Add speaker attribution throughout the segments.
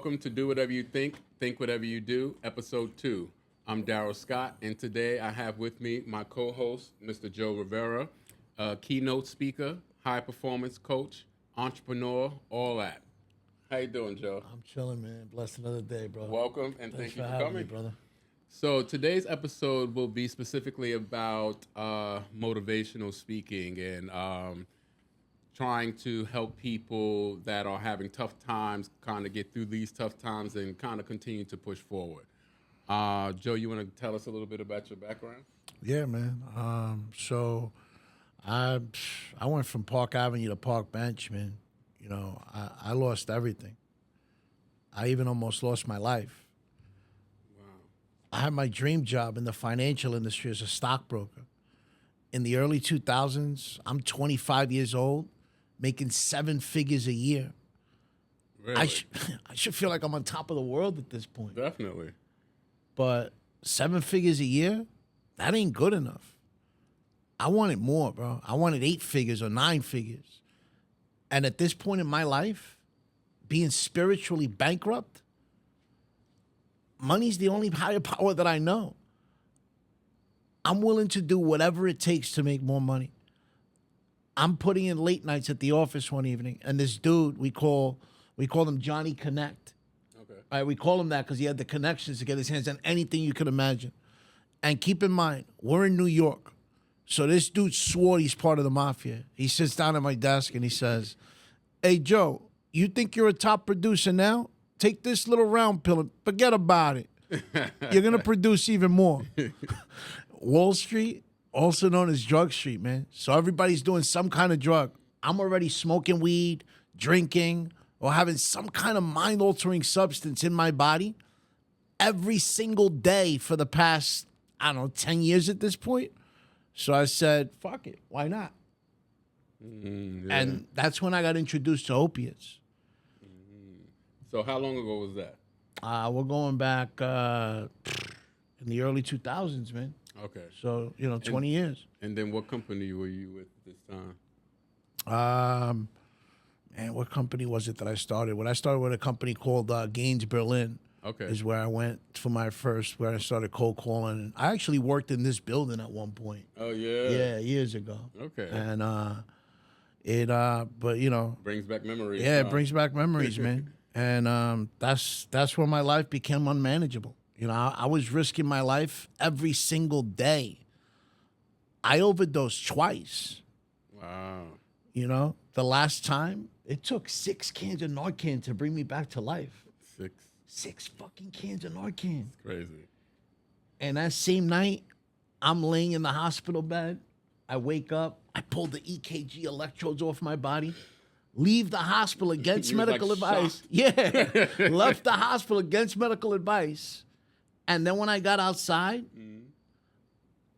Speaker 1: Welcome to Do Whatever You Think Whatever You Do, Episode 2. I'm Daryl Scott, and today I have with me my co-host, Mr. Joe Rivera, a keynote speaker, high-performance coach, entrepreneur, all that. How you doing, Joe?
Speaker 2: I'm chilling, man. Blessed another day, bro.
Speaker 1: Welcome, and thank you for
Speaker 2: having
Speaker 1: coming.
Speaker 2: me, brother.
Speaker 1: So today's episode will be specifically about motivational speaking and trying to help people that are having tough times kind of get through these tough times and kind of continue to push forward. Joe, you want to tell us a little bit about your background?
Speaker 2: Yeah, man. So I went from Park Avenue to Park Bench, man. You know, I lost everything. I even almost lost my life.
Speaker 1: Wow.
Speaker 2: I had my dream job in the financial industry as a stockbroker. In the early 2000s, I'm 25 years old, making 7 figures a year.
Speaker 1: Really?
Speaker 2: I should feel like I'm on top of the world at this point.
Speaker 1: Definitely.
Speaker 2: But 7 figures a year, that ain't good enough. I wanted more, bro. I wanted 8 figures or 9 figures. And at this point in my life, being spiritually bankrupt, money's the only higher power that I know. I'm willing to do whatever it takes to make more money. I'm putting in late nights at the office one evening, and this dude, we call him Johnny Connect.
Speaker 1: Okay.
Speaker 2: All right, we call him that because he had the connections to get his hands on anything you could imagine. And keep in mind, we're in New York. So this dude swore he's part of the mafia. He sits down at my desk and he says, "Hey, Joe, you think you're a top producer now? Take this little round pill and forget about it. You're going to produce even more." Wall Street, also known as Drug Street, man. So everybody's doing some kind of drug. I'm already smoking weed, drinking, or having some kind of mind-altering substance in my body every single day for the past, 10 years at this point. So I said, fuck it, why not?
Speaker 1: Yeah.
Speaker 2: And that's when I got introduced to opiates.
Speaker 1: So how long ago was that?
Speaker 2: We're going back in the early 2000s, man.
Speaker 1: Okay.
Speaker 2: So, 20 years.
Speaker 1: And then what company were you with this time?
Speaker 2: Man, what company was it that I started? When I started with a company called Gaines Berlin.
Speaker 1: Okay.
Speaker 2: Is where I went for my first, where I started cold calling. And I actually worked in this building at one point.
Speaker 1: Oh, yeah?
Speaker 2: Yeah, years ago.
Speaker 1: Okay.
Speaker 2: And
Speaker 1: Brings back memories.
Speaker 2: Yeah, it brings back memories, man. And that's when my life became unmanageable. I was risking my life every single day. I overdosed twice.
Speaker 1: Wow.
Speaker 2: The last time, it took 6 cans of Narcan to bring me back to life. 6 fucking cans of Narcan.
Speaker 1: It's crazy.
Speaker 2: And that same night, I'm laying in the hospital bed. I wake up. I pull the EKG electrodes off my body. Leave the hospital against medical advice. Yeah. Left the hospital against medical advice. And then when I got outside,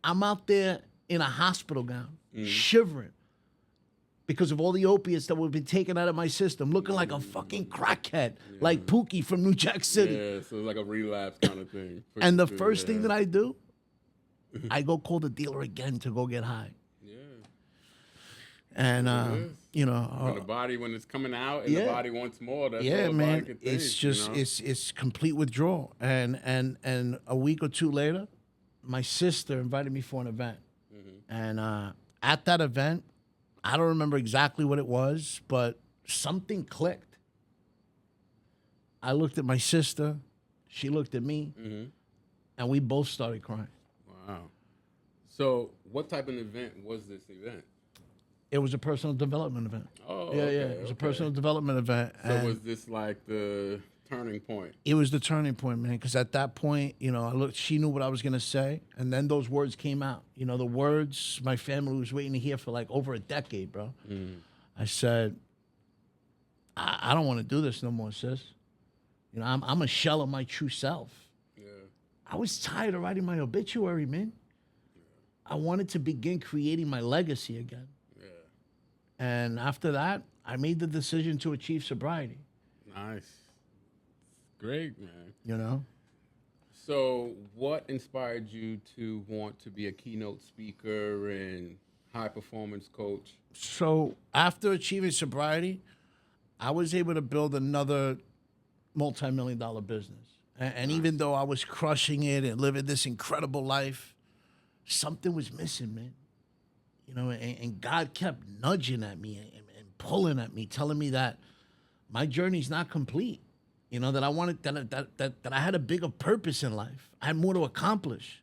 Speaker 2: I'm out there in a hospital gown, shivering because of all the opiates that would have been taken out of my system, looking like a fucking crackhead, like Pookie from New Jack City.
Speaker 1: Yeah, so it's like a relapse kind of thing.
Speaker 2: And the first thing that I do, I go call the dealer again to go get high.
Speaker 1: Yeah.
Speaker 2: And,
Speaker 1: when the body, when it's coming out and the body wants more, that's all the
Speaker 2: man,
Speaker 1: body can take,
Speaker 2: it's just, it's complete withdrawal. And a week or two later, my sister invited me for an event. And at that event, I don't remember exactly what it was, but something clicked. I looked at my sister, she looked at me, and we both started crying.
Speaker 1: Wow. So what type of event was this event?
Speaker 2: It was a personal development event.
Speaker 1: Oh,
Speaker 2: yeah,
Speaker 1: okay,
Speaker 2: yeah. It was a personal development event.
Speaker 1: So was this like the turning point?
Speaker 2: It was the turning point, man, because at that point, I looked, she knew what I was going to say, and then those words came out. The words my family was waiting to hear for like over a decade, bro. I said, I don't want to do this no more, sis. I'm a shell of my true self.
Speaker 1: Yeah.
Speaker 2: I was tired of writing my obituary, man. I wanted to begin creating my legacy again.
Speaker 1: Yeah.
Speaker 2: And after that, I made the decision to achieve sobriety.
Speaker 1: Nice. Great, man.
Speaker 2: So
Speaker 1: what inspired you to want to be a keynote speaker and high performance coach?
Speaker 2: So after achieving sobriety, I was able to build another multi-million-dollar business. And even though I was crushing it and living this incredible life, something was missing, man. You know, and God kept nudging at me and pulling at me, telling me that my journey's not complete. You know, that I wanted that I had a bigger purpose in life. I had more to accomplish.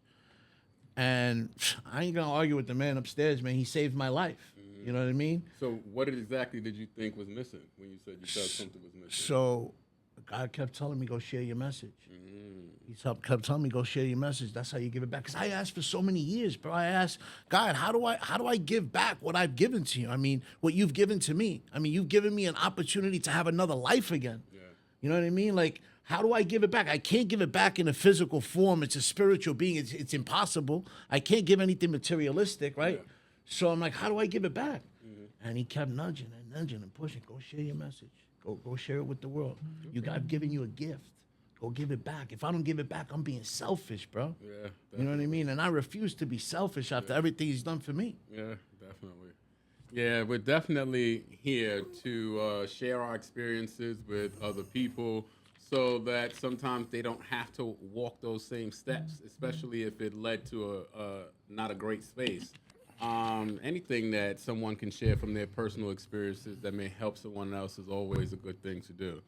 Speaker 2: And I ain't gonna argue with the man upstairs, man. He saved my life. You know what I mean?
Speaker 1: So what exactly did you think was missing when you said you felt something was missing?
Speaker 2: So God kept telling me, go share your message. He kept telling me, go share your message. That's how you give it back. Because I asked for so many years, bro. I asked, God, how do I give back what I've given to you? I mean, what you've given to me. I mean, you've given me an opportunity to have another life again. Yeah. You know what I mean? Like, how do I give it back? I can't give it back in a physical form. It's a spiritual being. It's impossible. I can't give anything materialistic, right? Yeah. So I'm like, how do I give it back? And he kept nudging and pushing. Go share your message. Go share it with the world. I've given you a gift. Go give it back. If I don't give it back, I'm being selfish, bro. Yeah, definitely. You know what I mean? And I refuse to be selfish after everything he's done for me.
Speaker 1: Yeah, definitely. Yeah, we're definitely here to share our experiences with other people so that sometimes they don't have to walk those same steps, especially if it led to a not a great space. Anything that someone can share from their personal experiences that may help someone else is always a good thing to do.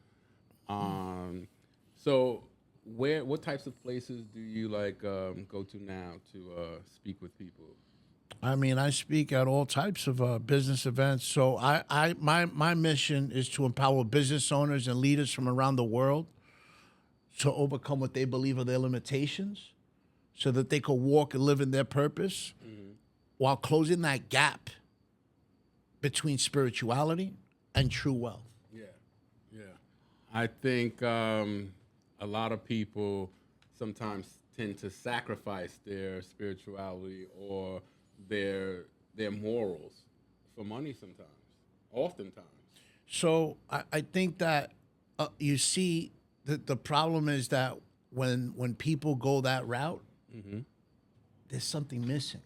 Speaker 1: So what types of places do you go to now to speak with people?
Speaker 2: I mean, I speak at all types of business events. So my mission is to empower business owners and leaders from around the world to overcome what they believe are their limitations so that they could walk and live in their purpose while closing that gap between spirituality and true wealth.
Speaker 1: Yeah. I think a lot of people sometimes tend to sacrifice their spirituality or their morals for money oftentimes.
Speaker 2: So I think that you see that the problem is that when people go that route, there's something missing.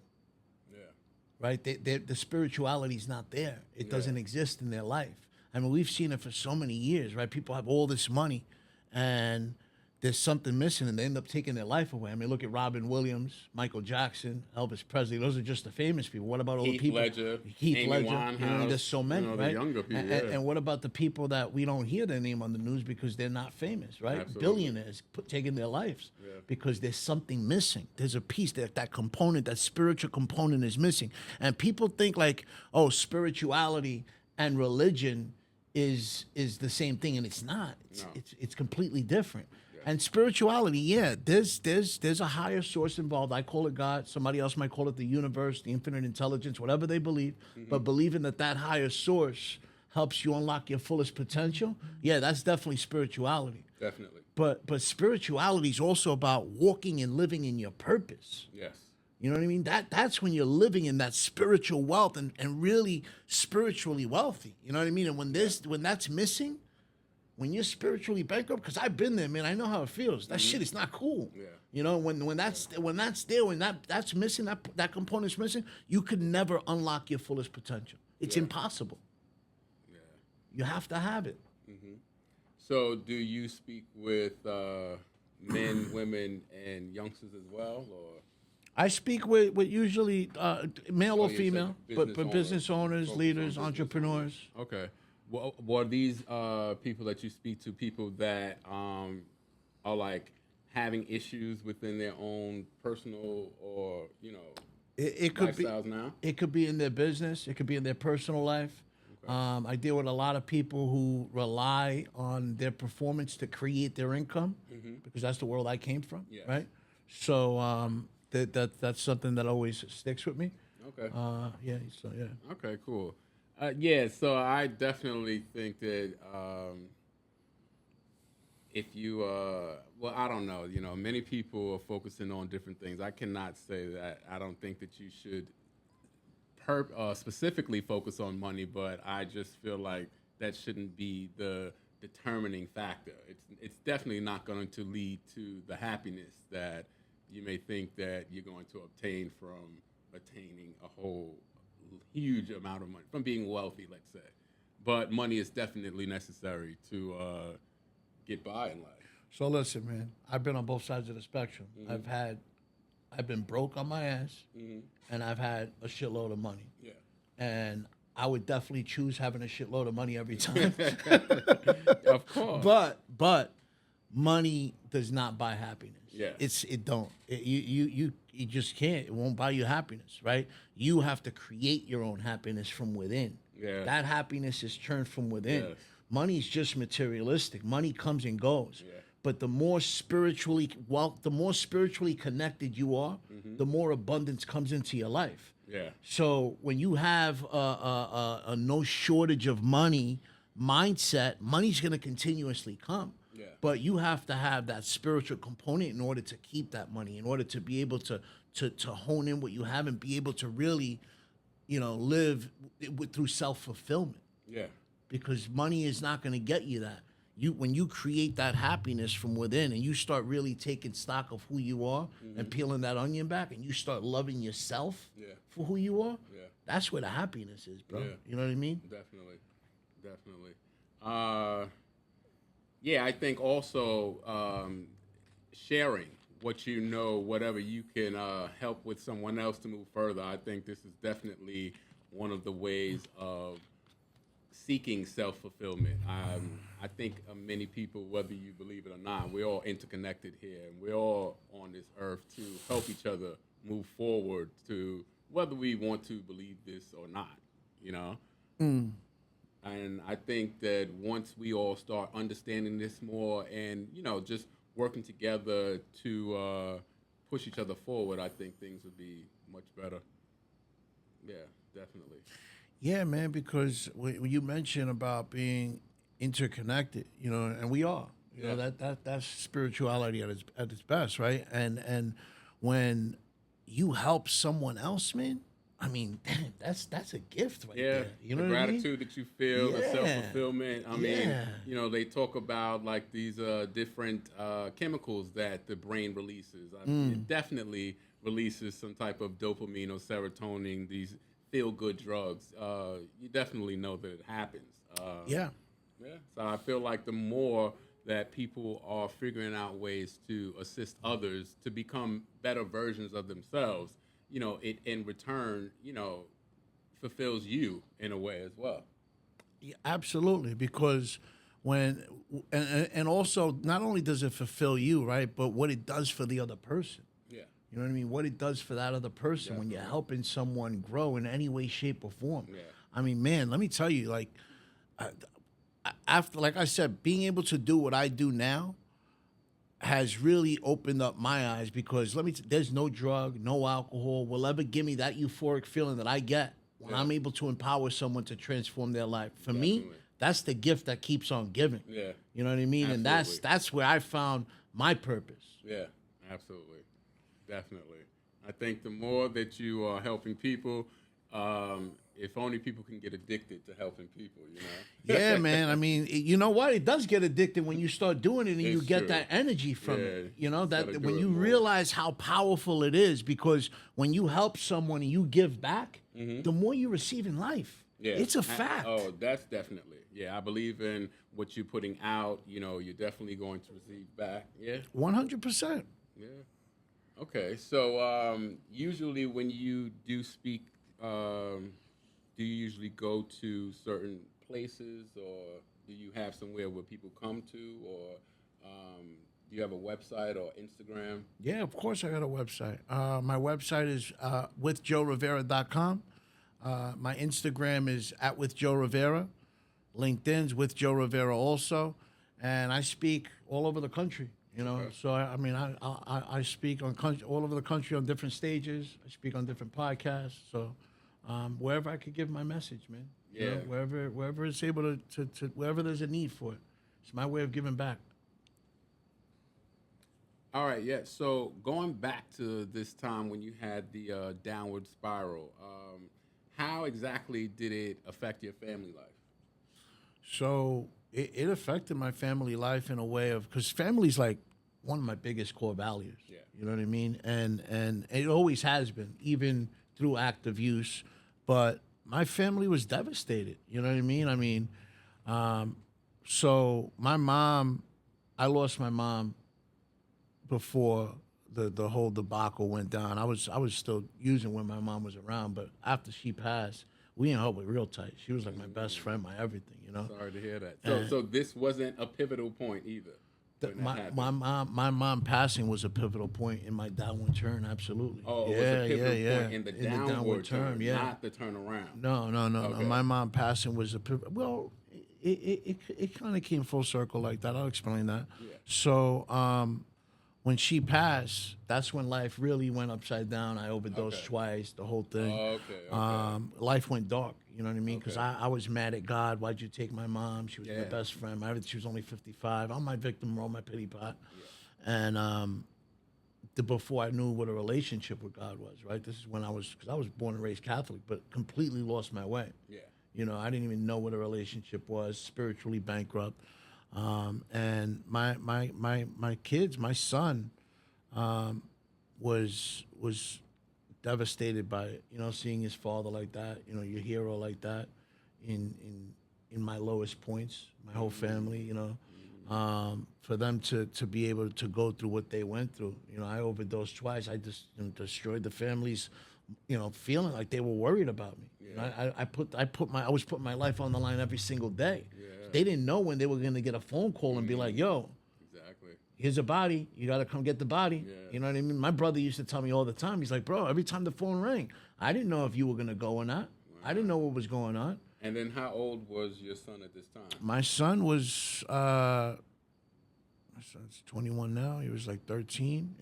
Speaker 2: Right? The spirituality is not there. It doesn't exist in their life. I mean, we've seen it for so many years, right? People have all this money, and there's something missing, and they end up taking their life away. I mean, look at Robin Williams, Michael Jackson, Elvis Presley. Those are just the famous people. What about all the people?
Speaker 1: Heath Ledger, Winehouse,
Speaker 2: you know, there's so many, right?
Speaker 1: The younger people,
Speaker 2: and what about the people that we don't hear their name on the news because they're not famous, right?
Speaker 1: Absolutely.
Speaker 2: Billionaires taking their lives because there's something missing. There's a piece that component, that spiritual component is missing. And people think like, oh, spirituality and religion is the same thing, and it's not. It's completely different. And spirituality, there's a higher source involved. I call it God. Somebody else might call it the universe, the infinite intelligence, whatever they believe. But believing that higher source helps you unlock your fullest potential, that's definitely spirituality.
Speaker 1: Definitely.
Speaker 2: But spirituality is also about walking and living in your purpose.
Speaker 1: Yes.
Speaker 2: You know what I mean? That's when you're living in that spiritual wealth and really spiritually wealthy. You know what I mean? And when that's missing, when you're spiritually bankrupt, because I've been there, man, I know how it feels. That shit is not cool. Yeah. You know, when that's there, when that's missing, that component's missing, you could never unlock your fullest potential. It's impossible. Yeah. You have to have it.
Speaker 1: So do you speak with men, women, and youngsters as well, or?
Speaker 2: I speak with usually male or female, but business owners, leaders, entrepreneurs.
Speaker 1: Okay. Well, are these people that you speak to people that are like having issues within their own personal or
Speaker 2: it could
Speaker 1: lifestyles
Speaker 2: be
Speaker 1: now?
Speaker 2: It could be in their business. It could be in their personal life. Okay. I deal with a lot of people who rely on their performance to create their income because that's the world I came from, right? So that's something that always sticks with me.
Speaker 1: Okay.
Speaker 2: Okay,
Speaker 1: cool. So I definitely think that if you, I don't know, many people are focusing on different things. I cannot say that. I don't think that you should specifically focus on money, but I just feel like that shouldn't be the determining factor. It's definitely not going to lead to the happiness that you may think that you're going to obtain from attaining a whole huge amount of money, from being wealthy, let's say. But money is definitely necessary to get by in life.
Speaker 2: So listen, man, I've been on both sides of the spectrum. I've been broke on my ass, and I've had a shitload of money.
Speaker 1: Yeah.
Speaker 2: And I would definitely choose having a shitload of money every time.
Speaker 1: Of course.
Speaker 2: But money does not buy happiness.
Speaker 1: Yeah.
Speaker 2: It don't. You just can't. It won't buy you happiness, right? You have to create your own happiness from within.
Speaker 1: Yeah.
Speaker 2: That happiness is turned from within.
Speaker 1: Yes.
Speaker 2: Money's just materialistic. Money comes and goes.
Speaker 1: Yeah.
Speaker 2: But the more spiritually connected you are, the more abundance comes into your life.
Speaker 1: Yeah.
Speaker 2: So when you have a no shortage of money mindset, money's going to continuously come.
Speaker 1: Yeah.
Speaker 2: But you have to have that spiritual component in order to keep that money, in order to be able to hone in what you have and be able to really, live through self-fulfillment.
Speaker 1: Yeah.
Speaker 2: Because money is not going to get you that. When you create that happiness from within and you start really taking stock of who you are and peeling that onion back and you start loving yourself for who you are, that's where the happiness is, bro.
Speaker 1: Yeah.
Speaker 2: You know what I mean?
Speaker 1: Definitely. Yeah, I think also sharing what you know, whatever you can help with someone else to move further. I think this is definitely one of the ways of seeking self-fulfillment. I think many people, whether you believe it or not, we're all interconnected here, and we're all on this earth to help each other move forward to whether we want to believe this or not, And I think that once we all start understanding this more and, just working together to push each other forward, I think things would be much better. Yeah, definitely.
Speaker 2: Yeah, man, because when you mention about being interconnected, and we are, that's spirituality at its best, right? And when you help someone else, man, I mean, damn, that's a gift right there. You know
Speaker 1: the
Speaker 2: what I
Speaker 1: gratitude
Speaker 2: mean?
Speaker 1: that you feel, the
Speaker 2: Yeah.
Speaker 1: self-fulfillment. I mean, they talk about like these different chemicals that the brain releases. I mean, it definitely releases some type of dopamine or serotonin, these feel-good drugs. You definitely know that it happens.
Speaker 2: Yeah.
Speaker 1: So I feel like the more that people are figuring out ways to assist others to become better versions of themselves, it in return, fulfills you in a way as well.
Speaker 2: Yeah, absolutely, because and also not only does it fulfill you, right, but what it does for the other person.
Speaker 1: Yeah.
Speaker 2: You know what I mean? What it does for that other person when you're helping someone grow in any way, shape, or form.
Speaker 1: Yeah.
Speaker 2: I mean, man, let me tell you, like, after, like I said, being able to do what I do now has really opened up my eyes because there's no drug, no alcohol will ever give me that euphoric feeling that I get when I'm able to empower someone to transform their life. For me, that's the gift that keeps on giving.
Speaker 1: Yeah.
Speaker 2: You know what I mean?
Speaker 1: Absolutely.
Speaker 2: And that's where I found my purpose.
Speaker 1: Yeah, absolutely. Definitely. I think the more that you are helping people, if only people can get addicted to helping people,
Speaker 2: Yeah, man. I mean, you know what? It does get addicted when you start doing it and you get that energy from it. That when you realize how powerful it is, because when you help someone and you give back, the more you receive in life.
Speaker 1: Yeah.
Speaker 2: It's a fact.
Speaker 1: Oh, that's definitely. Yeah, I believe in what you're putting out. You're definitely going to receive back. Yeah.
Speaker 2: 100%.
Speaker 1: Yeah. Okay, so usually when you do speak, do you usually go to certain places, or do you have somewhere where people come to, or do you have a website or Instagram?
Speaker 2: Yeah, of course I got a website. My website is withjoerivera.com. My Instagram is @withjoerivera. LinkedIn's with Joe Rivera also. And I speak all over the country. So I mean, I speak all over the country on different stages. I speak on different podcasts. So wherever I could give my message, man.
Speaker 1: Yeah.
Speaker 2: Wherever it's able to wherever there's a need for it. It's my way of giving back.
Speaker 1: All right, yeah. So going back to this time when you had the downward spiral, how exactly did it affect your family life?
Speaker 2: So it affected my family life in a way of, because family's like one of my biggest core values.
Speaker 1: Yeah.
Speaker 2: You know what I mean? And it always has been, even through active use. But my family was devastated. You know what I mean? So my mom I lost my mom before the whole debacle went down. I was still using when my mom was around, but after she passed, we and her were real tight. She was like my best friend, my everything, you know.
Speaker 1: Sorry to hear that. So this wasn't a pivotal point either.
Speaker 2: My mom passing was a pivotal point in my downward turn. Absolutely.
Speaker 1: Oh, it was a pivotal point in the downward turn,
Speaker 2: yeah.
Speaker 1: not the turnaround.
Speaker 2: No. Okay. My mom passing was a pivotal. Well, it kind of came full circle like that. I'll explain that.
Speaker 1: Yeah.
Speaker 2: So when she passed, that's when life really went upside down. I overdosed twice, the whole thing.
Speaker 1: Okay.
Speaker 2: Life went dark. You know what I mean? Because
Speaker 1: Okay.
Speaker 2: I was mad at God. Why'd you take my mom? She was my best friend. She was only 55. I'm my victim role, my pity pot. Yeah. And before I knew what a relationship with God was, right? This is when because I was born and raised Catholic, but completely lost my way.
Speaker 1: Yeah.
Speaker 2: You know, I didn't even know what a relationship was, spiritually bankrupt. And my kids, my son, was devastated by it, you know, seeing his father like that, you know, your hero like that, in my lowest points, my whole family, you know, for them to be able to go through what they went through. You know, I overdosed twice. I just destroyed the family's, you know, feeling like they were worried about me. Yeah. You know, I was putting my life on the line every single day. Yeah. They didn't know when they were gonna get a phone call and be like, "Yo, here's a body. You got to come get the body." Yeah. You know what I mean? My brother used to tell me all the time. He's like, "Bro, every time the phone rang, I didn't know if you were going to go or not. Wow. I didn't know what was going on."
Speaker 1: And then how old was your son at this time?
Speaker 2: My son was, my son's 21 now. He was like 13.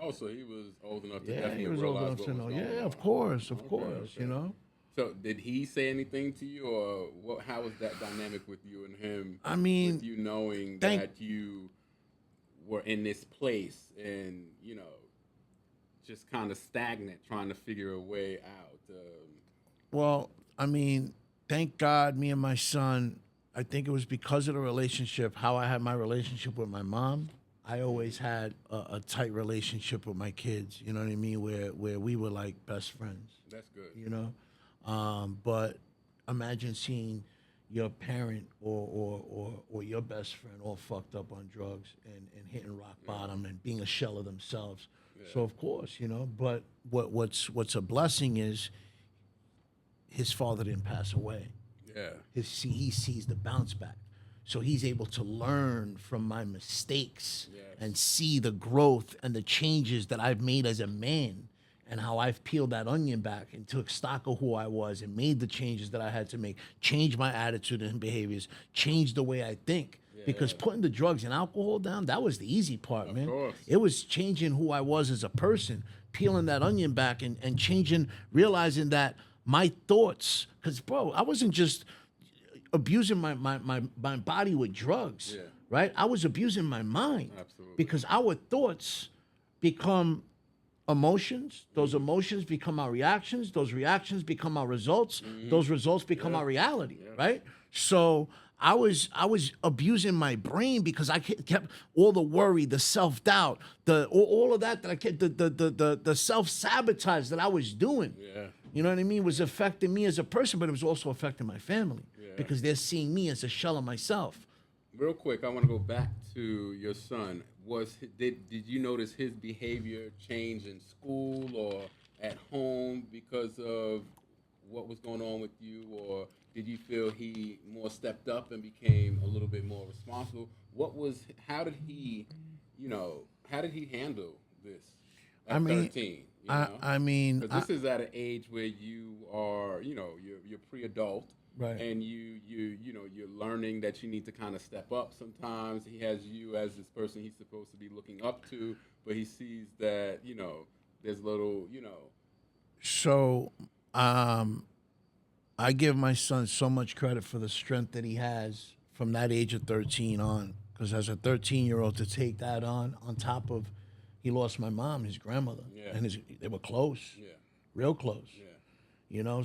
Speaker 1: Oh, so he was old enough to
Speaker 2: definitely he was old enough to know. Yeah, of course, okay. You know.
Speaker 1: So did he say anything to you, or how was that dynamic with you and him?
Speaker 2: I mean,
Speaker 1: with you knowing that you were in this place and, you know, just kind of stagnant, trying to figure a way out.
Speaker 2: Well, I mean, thank God, me and my son, I think it was because of the relationship, how I had my relationship with my mom. I always had a tight relationship with my kids, you know what I mean, where we were like best friends.
Speaker 1: That's good.
Speaker 2: You know? But imagine seeing your parent or your best friend all fucked up on drugs and hitting rock bottom and being a shell of themselves. Yeah. So of course, you know, but what's a blessing is his father didn't pass away.
Speaker 1: Yeah.
Speaker 2: He sees the bounce back. So he's able to learn from my mistakes and see the growth and the changes that I've made as a man, and how I've peeled that onion back and took stock of who I was and made the changes that I had to make, change my attitude and behaviors, change the way I think. Yeah. Because putting the drugs and alcohol down, that was the easy part, man. Course. It was changing who I was as a person, peeling that onion back and changing, realizing that my thoughts, because, bro, I wasn't just abusing my body with drugs, right? I was abusing my mind. Absolutely. Because our thoughts become emotions, those emotions become our reactions, those reactions become our results, those results become our reality, right? So I was abusing my brain because I kept all the worry, the self-doubt, all of that I kept, the self-sabotage that I was doing. Yeah. You know what I mean? Was affecting me as a person, but it was also affecting my family because they're seeing me as a shell of myself.
Speaker 1: Real quick, I want to go back to your son. Did you notice his behavior change in school or at home because of what was going on with you, or did you feel he more stepped up and became a little bit more responsible? How did he handle this at 13?
Speaker 2: I mean,
Speaker 1: because this is at an age where you are, you know, you're pre-adult. Right. And you're learning that you need to kind of step up sometimes. He has you as this person he's supposed to be looking up to, but he sees that, you know, there's little, you know.
Speaker 2: So I give my son so much credit for the strength that he has from that age of 13 on. Because as a 13-year-old to take that on top of, he lost my mom, his grandmother. Yeah. And they were close. Yeah. Real close. Yeah. You know,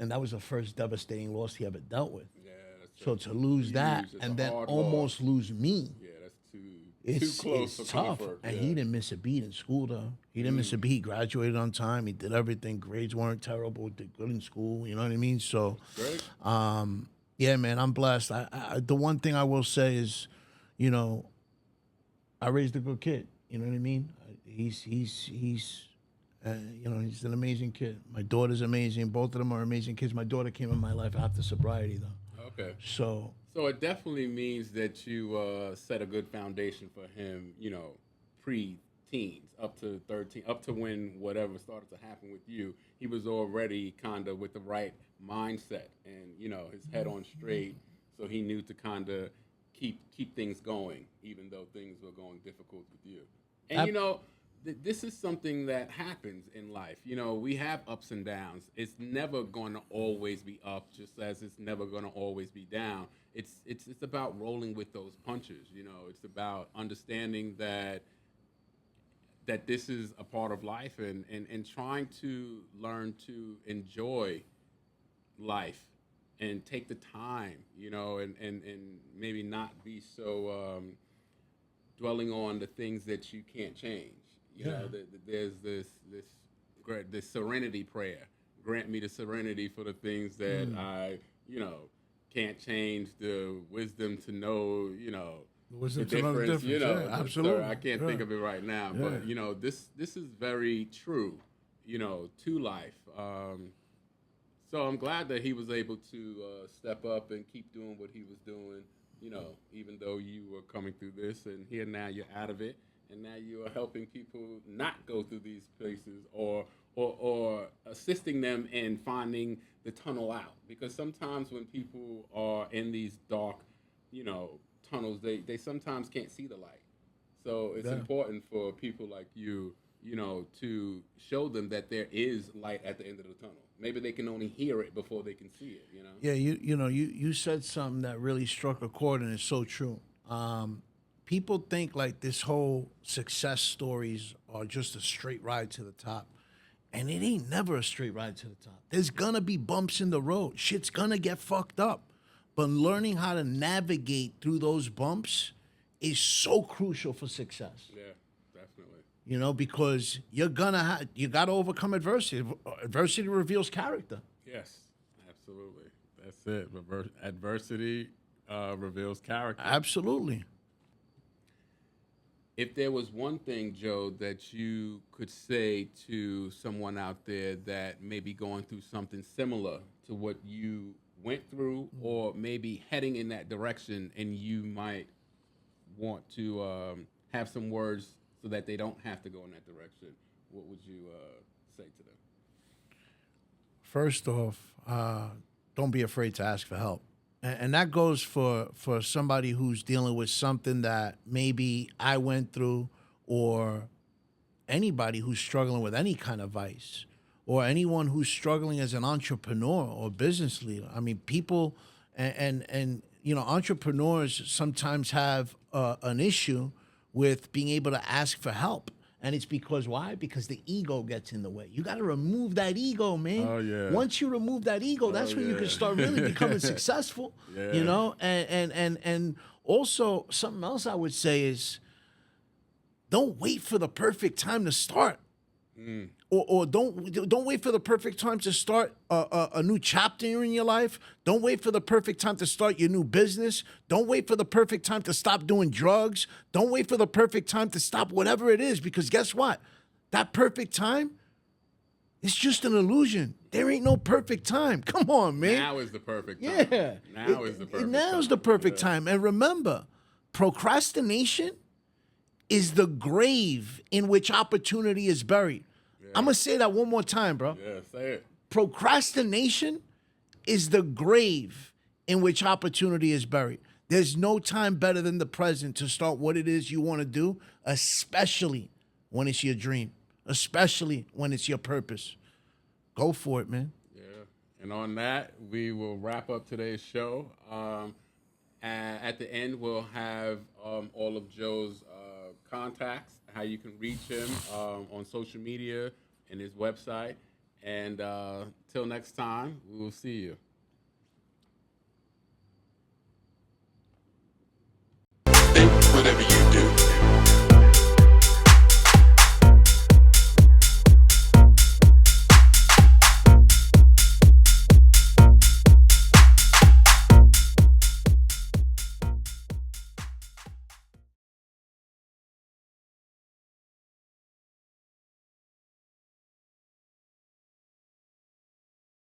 Speaker 2: and that was the first devastating loss he ever dealt with. Yeah, that's so to lose that and then almost lose me. Yeah, that's too close for tough. Comfort. And he didn't miss a beat in school, though. He didn't miss a beat. He graduated on time. He did everything. Grades weren't terrible. Did good in school. You know what I mean? So, yeah, man, I'm blessed. The one thing I will say is, you know, I raised a good kid. You know what I mean? He's he's an amazing kid. My daughter's amazing. Both of them are amazing kids. My daughter came in my life after sobriety, though.
Speaker 1: Okay.
Speaker 2: So
Speaker 1: So it definitely means that you set a good foundation for him, pre-teens, up to 13, up to when whatever started to happen with you, he was already kind of with the right mindset and, his head on straight, so he knew to kind of keep things going, even though things were going difficult with you. And, this is something that happens in life. We have ups and downs. It's never going to always be up, just as it's never going to always be down. It's about rolling with those punches. It's about understanding that this is a part of life, and trying to learn to enjoy life and take the time, and maybe not be so dwelling on the things that you can't change. There's this serenity prayer. Grant me the serenity for the things that I, can't change, the wisdom to know,
Speaker 2: wisdom
Speaker 1: the
Speaker 2: to know the
Speaker 1: difference.
Speaker 2: difference. Yeah, absolutely.
Speaker 1: I can't think of it right now, but this is very true, to life. So I'm glad that he was able to step up and keep doing what he was doing, even though you were coming through this, and here now you're out of it, and now you are helping people not go through these places, or assisting them in finding the tunnel out. Because sometimes when people are in these dark, tunnels, they sometimes can't see the light. So it's important for people like you, to show them that there is light at the end of the tunnel. Maybe they can only hear it before they can see it.
Speaker 2: Yeah, you said something that really struck a chord, and it's so true. People think like this whole success stories are just a straight ride to the top. And it ain't never a straight ride to the top. There's gonna be bumps in the road. Shit's gonna get fucked up. But learning how to navigate through those bumps is so crucial for success.
Speaker 1: Yeah, definitely.
Speaker 2: Because you gotta overcome adversity. Adversity reveals character.
Speaker 1: Yes, absolutely. That's it. Adversity reveals character.
Speaker 2: Absolutely.
Speaker 1: If there was one thing, Joe, that you could say to someone out there that may be going through something similar to what you went through, or maybe heading in that direction, and you might want to have some words so that they don't have to go in that direction, what would you say to them?
Speaker 2: First off, don't be afraid to ask for help. And that goes for somebody who's dealing with something that maybe I went through, or anybody who's struggling with any kind of vice, or anyone who's struggling as an entrepreneur or business leader. I mean, people and entrepreneurs sometimes have an issue with being able to ask for help. And it's because why? Because the ego gets in the way. You got to remove that ego, man.
Speaker 1: Oh, yeah.
Speaker 2: Once you remove that ego, that's when you can start really becoming successful.
Speaker 1: Yeah.
Speaker 2: And also something else I would say is, don't wait for the perfect time to start. Or don't wait for the perfect time to start a new chapter in your life. Don't wait for the perfect time to start your new business. Don't wait for the perfect time to stop doing drugs. Don't wait for the perfect time to stop whatever it is, because guess what? That perfect time is just an illusion. There ain't no perfect time. Come on, man.
Speaker 1: Now is the perfect time.
Speaker 2: Yeah.
Speaker 1: Now is the perfect time.
Speaker 2: Now's the perfect time. And remember, procrastination is the grave in which opportunity is buried. I'm going to say that one more time, bro.
Speaker 1: Yeah, say it.
Speaker 2: Procrastination is the grave in which opportunity is buried. There's no time better than the present to start what it is you want to do, especially when it's your dream, especially when it's your purpose. Go for it, man.
Speaker 1: Yeah. And on that, we will wrap up today's show. At the end, we'll have all of Joe's contacts, how you can reach him on social media and his website. And till next time, we will see you.